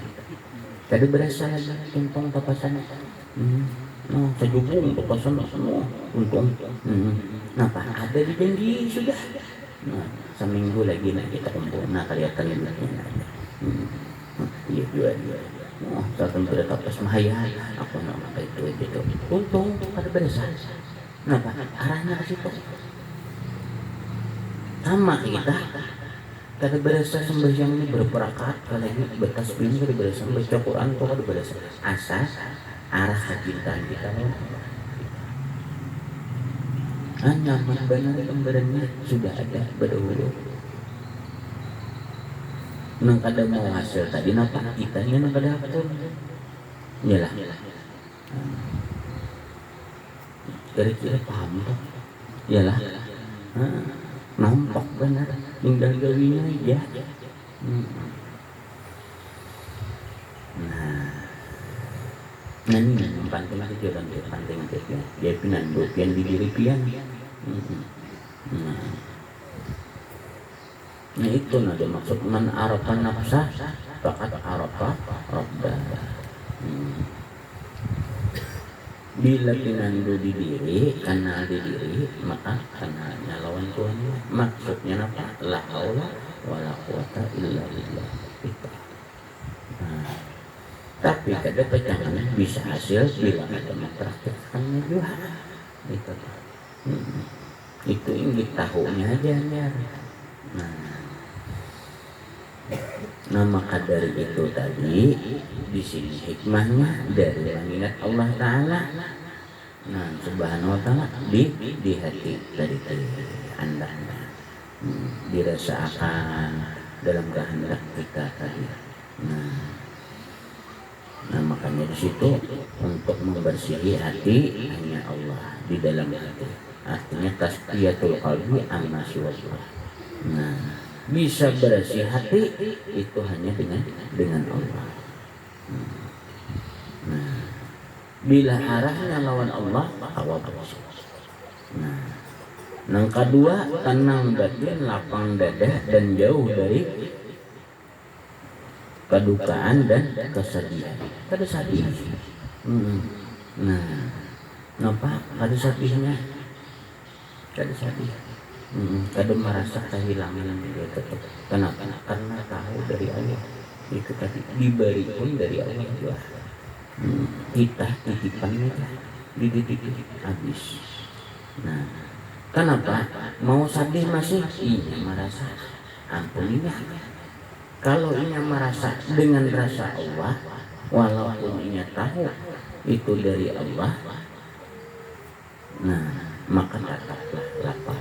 Speaker 1: Tadi berasa lagi tumpang tapasan. Oh, sejubung tapasan semua untung. Napa ada di janji sudah. Nah, seminggu lagi nak kita kumpul. Nah, kelihatan duitnya. Iya juga dia. Oh, takkan bertapas mahaya. Aku nak pakai itu gitu. Untung ada berasa. Napa arahnya ke situ. Sama kita. Kada berasa sembahyang ini berperakat, kalau ini bertasbih kada berasa baca Quran itu kada berasa asas arah kecintaan kita loh. Nyaman benar gambarannya sudah ada berdahulu. Nang kada mau hasil tadi napa kitanya nang kada pun. Iyalah. Kira-kira paham toh? Iyalah. Nampak benar indah gawinya ya. Nah ini panting aja dan panting aja dia pinanduk pian di diri pian. Nah itu nada maksud man arafa nafsah faqad arafa rabbah. Bila pinandu di diri, kenal di diri, maka kenalnya lawan Tuhannya. Maksudnya apa? La haula wala quwata illa billah. Itu. Nah, tapi kada pecangan bisa hasil bila ada mempraktikkannya juga. Itu. Itu yang ditahunya aja nih. Nah, maka dari itu tadi di sini hikmahnya dari mengingat Allah Taala. Nah, Subhanahu wa Taala di hati dari Anda. Dirasakan dalam kehendak kita tadi. Nah, makanya di situ untuk membersihi hati hanya Allah di dalam hati. Artinya tasfiyatul qalbi amma siwallah. Nah, bisa bersih hati itu hanya dengan Allah. Nah, bila arahnya lawan Allah, awal bersih. Nah, yang kedua tenang batin, lapang dada dan jauh dari kedukaan dan kesedihan. Kada sedih. Nah, kenapa kada sedihnya? Kada sedih. Kada merasa kehilangan dia tetap. Kenapa? Karena tahu dari Allah. Itu tadi diberi pun dari Allah juga. Kita titipan aja, dididik habis. Nah, Kenapa? Mau sadih masih inya merasa ampuninya. Kalau inya merasa dengan rasa Allah, walaupun inya tahu itu dari Allah, nah maka tetaplah lapar.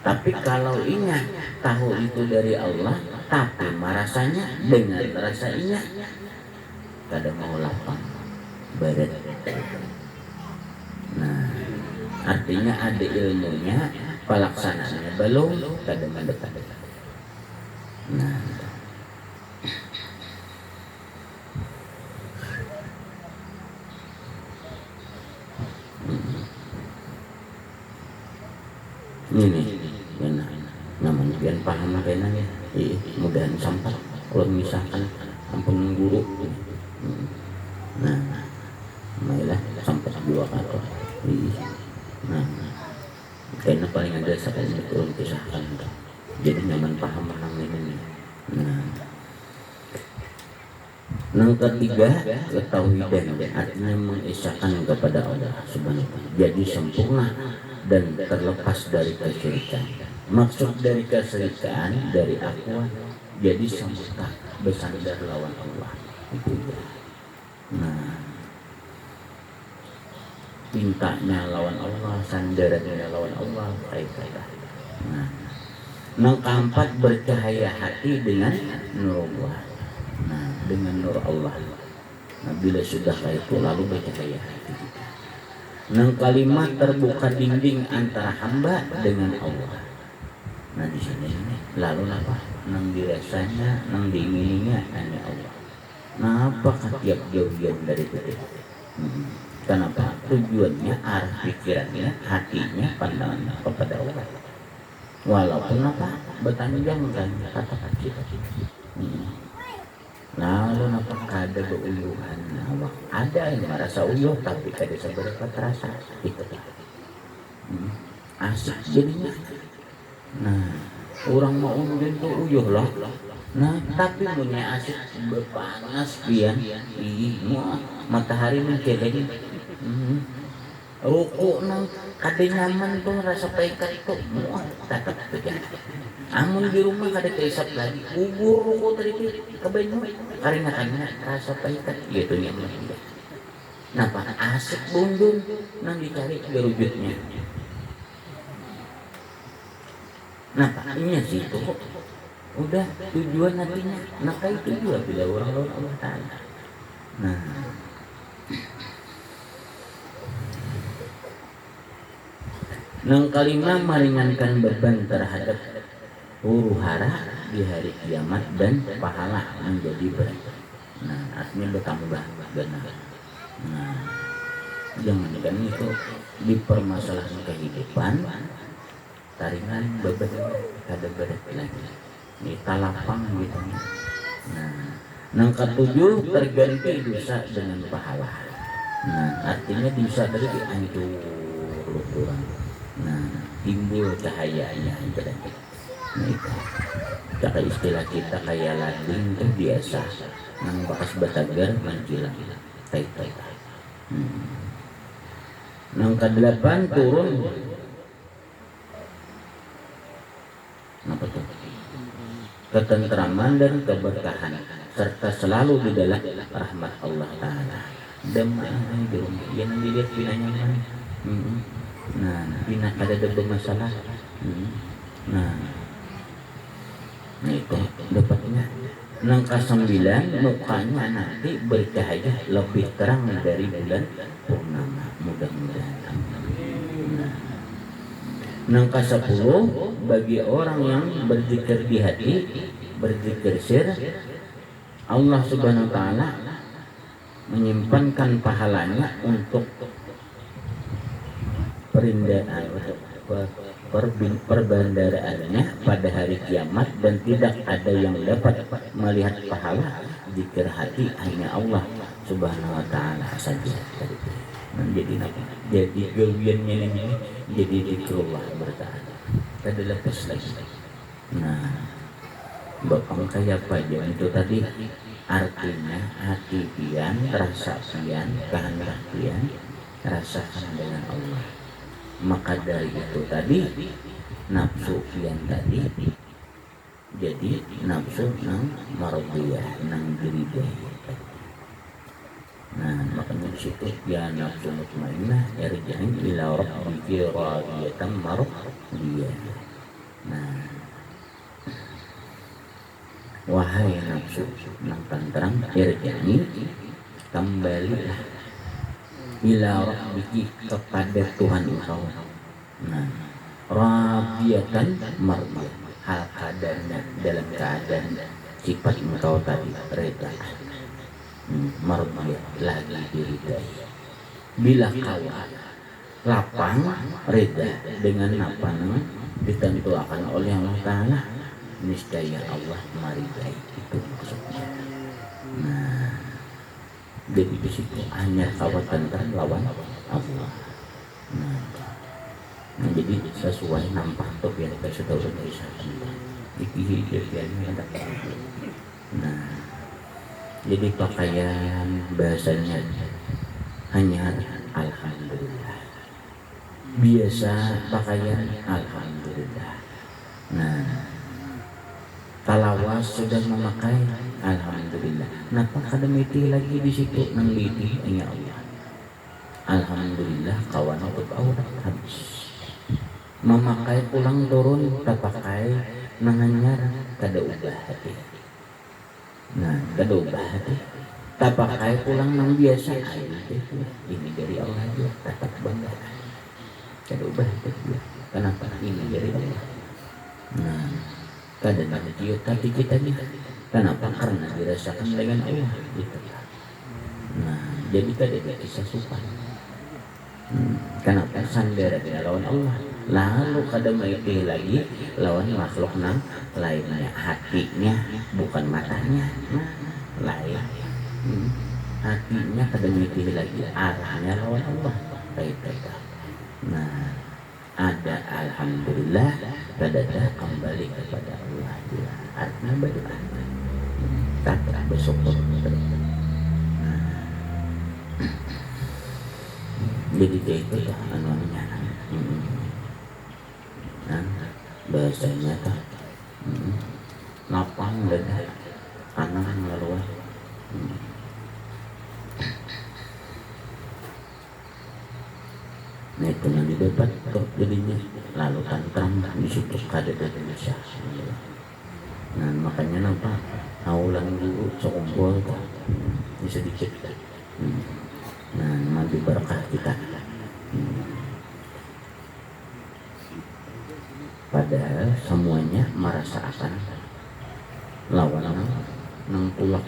Speaker 1: Tapi kalau inya tahu itu dari Allah, tapi merasanya dengan rasa inya kada mau lapang barat. Nah, artinya ada ilmunya, pelaksanaannya belum, kada mendekat. Nah, ini benar. Namun pian paham kena ya. Mudahan sampai kalau misalkan ampun guru. Nah, mailah sampai dua kata. Nah, karena paling ada sekali turun kisahkan. Jadi nyaman paham ini. Nah, yang ketiga, ketauhidan, artinya mengisahkan kepada Allah Subhanahu wa Ta'ala. Jadi sempurna dan terlepas dari kesyirikan. Maksud dari kesyirikan, dari akuan, jadi sempurna bersandar lawan Allah. Itu ya. Nah, tintanya lawan Allah, sandarannya lawan Allah, kaitannya. Nah, yang keempat, bercahaya hati dengan nur Allah. Nah, dengan nur Allah. Nah, bila sudah itu lalu bercahaya hati. Yang kelima, terbuka dinding antara hamba dengan Allah. Nah, di sini lalu apa? Nang dirasanya, nang diingininya hanya Allah. Nah, apakah tiap jauhian dari itu? Kenapa? Tujuannya, arah pikirannya, hatinya, pandangannya kepada Allah. Walaupun apa? Bertanjang kan kata-kata kita. Lalu apakah ada keuyuhan? Ada yang merasa uyuh tapi kada seberapa terasa. Itu asik jadinya. Nah, orang mau undin tuh uyuh lah. Nah, tapi punya asik berpanas pian. Matahari menceleng. Ruku nang kada nyaman tuh rasa paikat tuh. Tetap begitu. Amun di rumah kada keisap lagi. Ubur ruku tadi kebanyu. Karena rasa paikat gitu nyaman. Napa asik bundun nang dicari gerujutnya. Napa ini sih itu kok. Udah tujuan nantinya. Nah kayak itu juga bila orang lawan Allah Ta'ala. Nah, yang kelima, meringankan beban terhadap huru hara di hari kiamat dan pahala menjadi berat. Nah, artinya bertambah benar. Nah, jangan itu di permasalahan kehidupan taringan beban kada berat lagi. Ini talapang gitu. Nah, yang ketujuh, terganti dosa dengan pahala. Nah, artinya dosa dari hancur luturan. Nah, timbul cahayanya berarti. Nah, itu cara istilah kita kayak lading itu biasa nang bakas batagar menjilang tai-tai. Nang ke-8 turun apa tuh? Ketentraman dan keberkahan serta selalu di dalam rahmat Allah Ta'ala. Damai di rumah yang dilihat pina nyaman. Nah, pina kada ada bermasalah. Nah, itu dapatnya. Nang ke-9, mukanya nanti bercahaya lebih terang dari bulan purnama. Mudah-mudahan. Nah, nang ke-10, bagi orang yang berzikir di hati, berzikir sir, Allah Subhanahu wa Ta'ala menyimpankan pahalanya untuk perbandaraannya pada hari kiamat, dan tidak ada yang dapat melihat pahala zikir hati, hanya Allah Subhanahu wa Ta'ala saja. Menjadi apa? Jadi gawiannya ini jadi zikrullah bertahan. Kada lepas lagi. Nah, Bapak kayak apa aja itu tadi artinya hati pian, rasa pian, kehendak pian, rasakan dengan Allah. Maka dari itu tadi nafsu yang tadi jadi nafsu nang mardiyah nang diridai. Nah makanya di situ ya nafsu mutmainnah irji'i ila rabbiki radiyatan mardiyah. Nah wahai nafsu nang tenteram irji'i kembalilah ila rabbiki kepada Tuhan engkau. Nah radiyatan mardiyah hal keadaannya dalam keadaan sifat engkau tadi reda mardiyah lagi diridai. Bila kau lapang reda dengan apa yang ditentukan oleh Allah Ta'ala, niscaya Allah meridai, itu maksudnya. Nah jadi di situ hanya kawatan lawan Allah. Nah jadi sesuai nampak tuh yang kita sudah bisa dikihidupnya ada. Nah jadi pakaian bahasanya hanya alhamdulillah, biasa pakaian alhamdulillah. Nah talawas sudah memakai alhamdulillah. Napa kada miti lagi di situ nang liti ya Allah. Alhamdulillah kawan untuk aurat habis. Memakai pulang turun tak pakai nanganyar kada ubah hati. Nah kada ubah hati. Tak pakai pulang nang biasa ini dari Allah juga tetap bangga. Kada ubah hati. Kenapa ini dari Allah? Nah kada nak ciut hati kita ni. Kenapa? Karena dirasakan dengan Allah gitu. Nah jadi kada ada kisah sopan. Kenapa sandera lawan Allah? Lalu kada maitih lagi lawan makhluk nang lainnya, hatinya bukan matanya. Lain hatinya kada maitih lagi arahnya lawan Allah. Baik. Nah ada alhamdulillah, kada kembali kepada Allah. Artinya berdoa, tak bersyukur. Jadi itu ya anuannya. Nah, bahasanya tak lapang dan kanan laluan. Nah itu yang didapat kok jadinya lalu tantram di situ kada ada Indonesia. Nah makanya nampak aulang dulu sekumpul ini sedikit. Nah mandi berkah kita. Padahal semuanya merasakan lawan nang tulak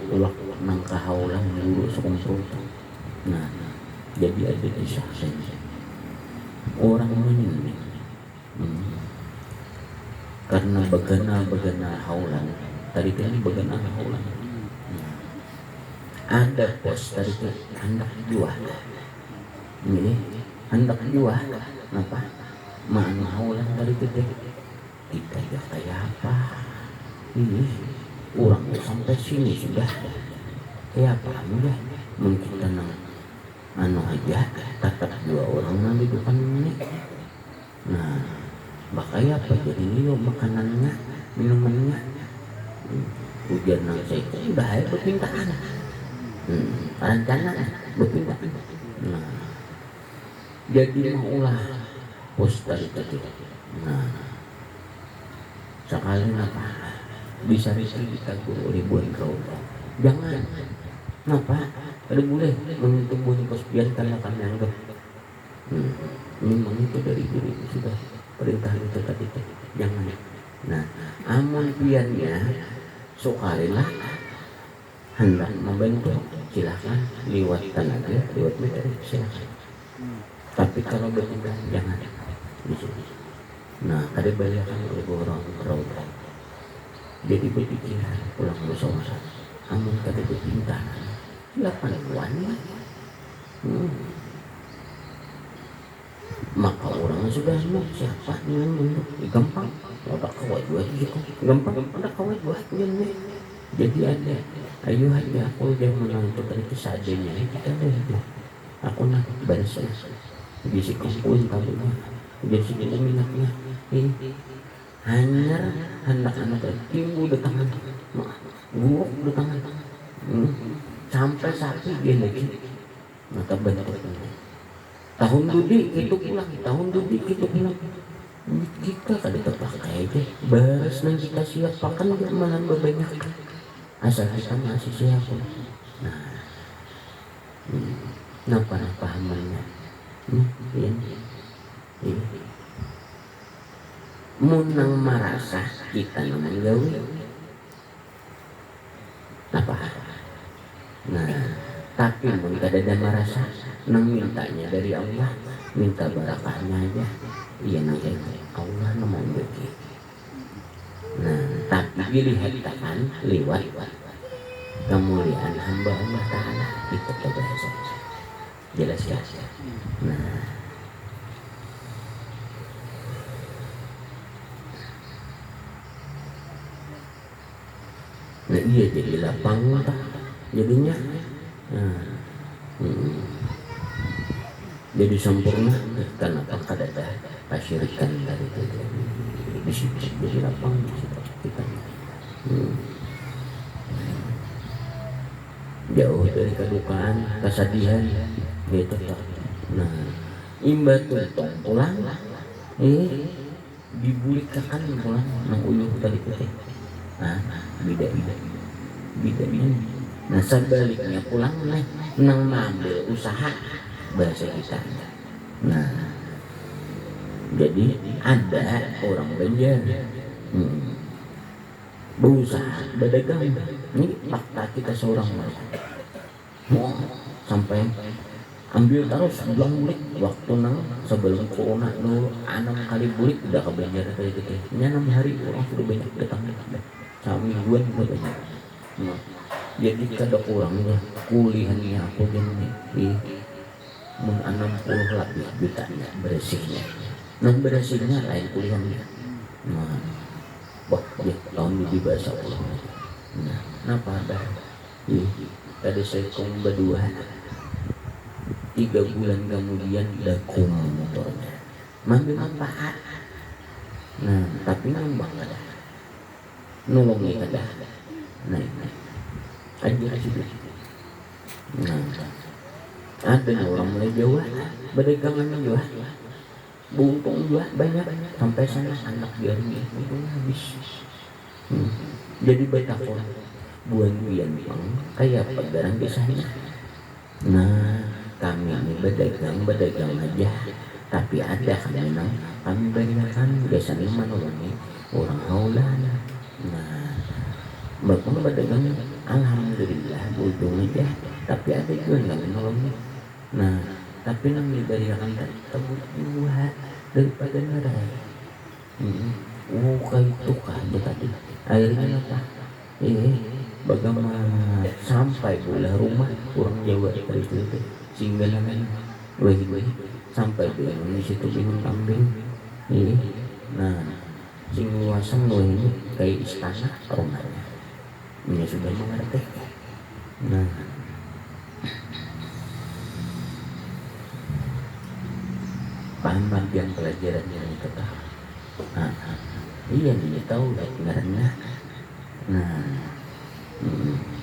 Speaker 1: nang kahaulang dulu sekumpul. Nah jadi ada kisah saja orang ini karena begana haulan tadi ini begana haulan ada pos tadi itu hendak jual ini hendak jual apa mana haulan tadi itu kita ya kayak apa ini orang sampai sini sudah kayak apa mudah mungkin tenang anu aja tetap dua orang nanti depan ini. Nah bakaya apa jadi ini makanannya minumannya hujan nang saya udah air berpintaan rencana berpintaan. Nah jadi maulah poster itu. Nah sekali apa bisa kita guru ribuan kau jangan kenapa ada boleh menyentuh bunyi kesepian karena kami anggap memang itu dari diri sudah perintah itu tadi jangan. Nah amun piannya sukarilah hendak membantu silakan liwat tenaga liwat meter silakan, tapi kalau bertindak jangan di sini. Nah ada banyak orang orang jadi berpikiran pulang bersaudara amun kada bertindak lapan wanita maka orang sudah semua siapa yang untuk gampang ada kawat buat gitu gampang ada kawat buat ini jadi ada ayo aja aku udah menonton itu sajanya kita deh aku nak baris di si kumpul kamu jadi situ minyaknya ini hanya hendak anak tinggu di tangan guruk di tangan sampai sapi dia lagi maka bentuknya tahun dudi itu pulang tahun dudi itu pulang kita kada terpakai aja beres nang kita siap pakan dia malah berbanyak asal kita masih siap. Nah napa pahamannya ini munang marasa kita nang gawe apa nah tapi mun kada ada marasa nang mintanya dari Allah minta barakahnya aja iya nang Allah namang bagi nah tapi dilihatkan lewat kemuliaan hamba Allah Ta'ala itu bahasa jelas ya. Nah iya jadi lapang jadinya jadi sempurna karena kada ada pasyirikan dari itu di situ jadi lapang di situ kita jauh dari kedukaan kesedihan gitu. Nah imba tuntong pulang dibulikkan pulang nang uyuh tadi kita bidanya nah sebaliknya pulang nang ngambil usaha bahasa kita. Nah jadi ada orang Banjar berusaha berdagang ini fakta kita seorang sampai ambil terus belang bulik waktu nang sebelum corona dulu 6 kali bulik udah ke Banjar kayak gitu 6 hari orang sudah banyak datang kami buat banyak. Nah, jadi kada kurangnya kuliahnya aku jadi mun 60 lebih jutanya bersihnya nang bersihnya lain kuliahnya. Nah wah ya tahun lebih bahasa Allah. Nah kenapa ada tadi saya berdua 3 bulan kemudian udah motornya mambil manfaat. Nah tapi nambah kada nolongi kada nah aja sih. Nah ada orang mulai Jawa berdagangan Jawa buntung juga banyak sampai sana anak jari untung habis jadi betapun buan bian pang kayak pegarang desanya. Nah kami ini berdagang aja tapi ada memang kami banyakkan biasanya menolongi orang haulan. Nah bapak berdagang alhamdulillah ujung aja tapi ada juga yang menolongi. Nah tapi nang diberikan terbut buat daripada nerai kayak itu kan tadi akhirnya apa bagaimana sampai bola rumah orang Jawa dari itu sehingga namanya wih sampai bingung di situ bingung kambing nah sing luasan ini kayak istana rumahnya ini sudah mengerti. Nah paham bagian pelajarannya itu tak iya dia tahu karena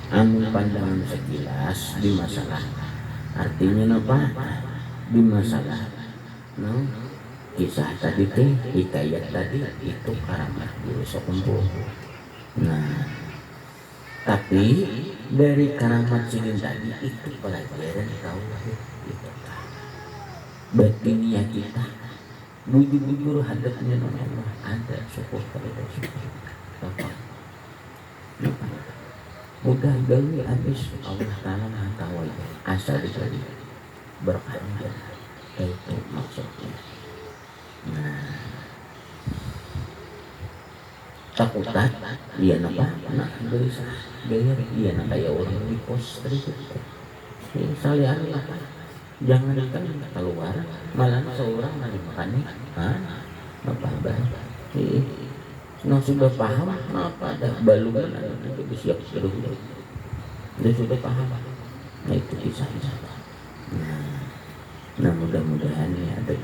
Speaker 1: anu pandangan sekilas di masalah artinya apa di masalah kisah tadi teh hikayat tadi itu karamat guru sekumpul. Nah tapi dari karamat sini tadi itu pelajaran tauhid itu batinnya kita bujur-bujur hadapnya Allah ada syukur kepada syukur apa udah gali habis Allah Ta'ala Maha tahu aja asal diberi berkahnya itu maksudnya. Nah takutan dia napa nah gelisah gaya dia nak kayak orang di pos tadi ini salian apa jangan kan keluar malah seorang lagi makan apa nah sudah paham apa ada balungan itu siap dulu dia sudah paham. Nah itu kisahnya. Nah mudah-mudahan ya ada